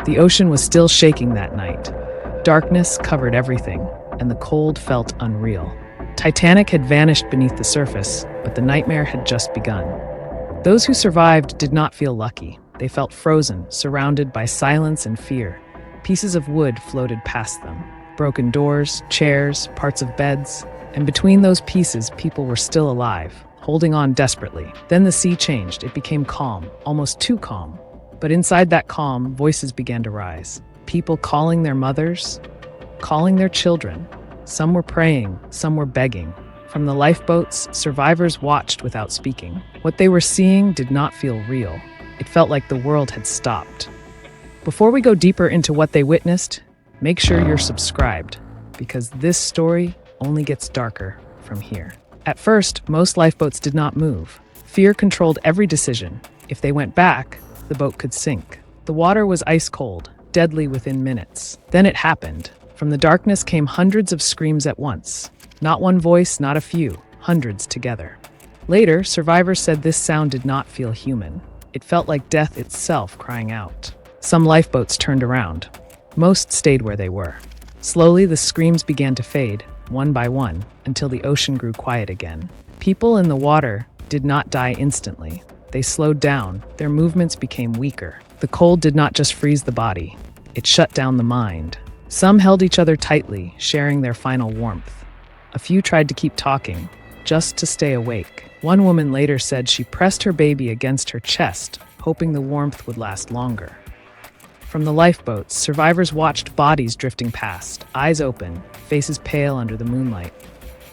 The ocean was still shaking that night. Darkness covered everything, and the cold felt unreal. Titanic had vanished beneath the surface, but the nightmare had just begun. Those who survived did not feel lucky. They felt frozen, surrounded by silence and fear. Pieces of wood floated past them. Broken doors, chairs, parts of beds. And between those pieces, people were still alive, holding on desperately. Then the sea changed. It became calm, almost too calm. But inside that calm, voices began to rise. People calling their mothers, calling their children. Some were praying, some were begging. From the lifeboats, survivors watched without speaking. What they were seeing did not feel real. It felt like the world had stopped. Before we go deeper into what they witnessed, make sure you're subscribed, because this story only gets darker from here. At first, most lifeboats did not move. Fear controlled every decision. If they went back, the boat could sink. The water was ice cold, deadly within minutes. Then it happened. From the darkness came hundreds of screams at once. Not one voice, not a few, hundreds together. Later, survivors said this sound did not feel human. It felt like death itself crying out. Some lifeboats turned around. Most stayed where they were. Slowly, the screams began to fade, one by one, until the ocean grew quiet again. People in the water did not die instantly. They slowed down. Their movements became weaker. The cold did not just freeze the body. It shut down the mind. Some held each other tightly, sharing their final warmth. A few tried to keep talking, just to stay awake. One woman later said she pressed her baby against her chest, hoping the warmth would last longer. From the lifeboats, survivors watched bodies drifting past, eyes open, faces pale under the moonlight.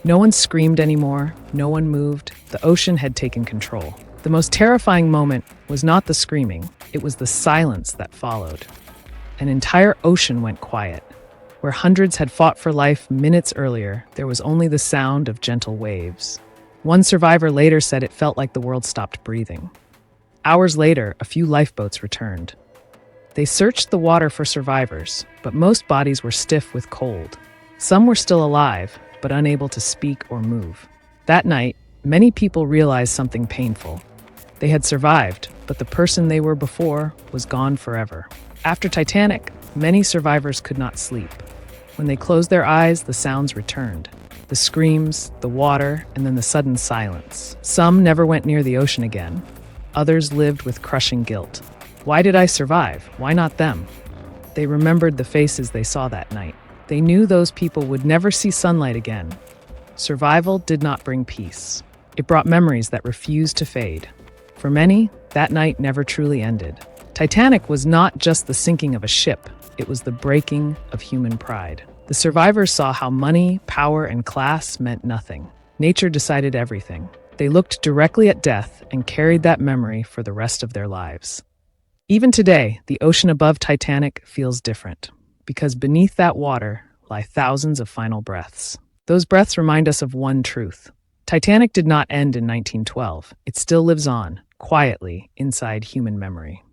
No one screamed anymore, no one moved. The ocean had taken control. The most terrifying moment was not the screaming, it was the silence that followed. An entire ocean went quiet. Where hundreds had fought for life minutes earlier, there was only the sound of gentle waves. One survivor later said it felt like the world stopped breathing. Hours later, a few lifeboats returned. They searched the water for survivors, but most bodies were stiff with cold. Some were still alive, but unable to speak or move. That night, many people realized something painful. They had survived, but the person they were before was gone forever. After Titanic, many survivors could not sleep. When they closed their eyes, the sounds returned. The screams, the water, and then the sudden silence. Some never went near the ocean again. Others lived with crushing guilt. Why did I survive? Why not them? They remembered the faces they saw that night. They knew those people would never see sunlight again. Survival did not bring peace. It brought memories that refused to fade. For many, that night never truly ended. Titanic was not just the sinking of a ship, it was the breaking of human pride. The survivors saw how money, power, and class meant nothing. Nature decided everything. They looked directly at death and carried that memory for the rest of their lives. Even today, the ocean above Titanic feels different, because beneath that water lie thousands of final breaths. Those breaths remind us of one truth. Titanic did not end in 1912. It still lives on, quietly, inside human memory.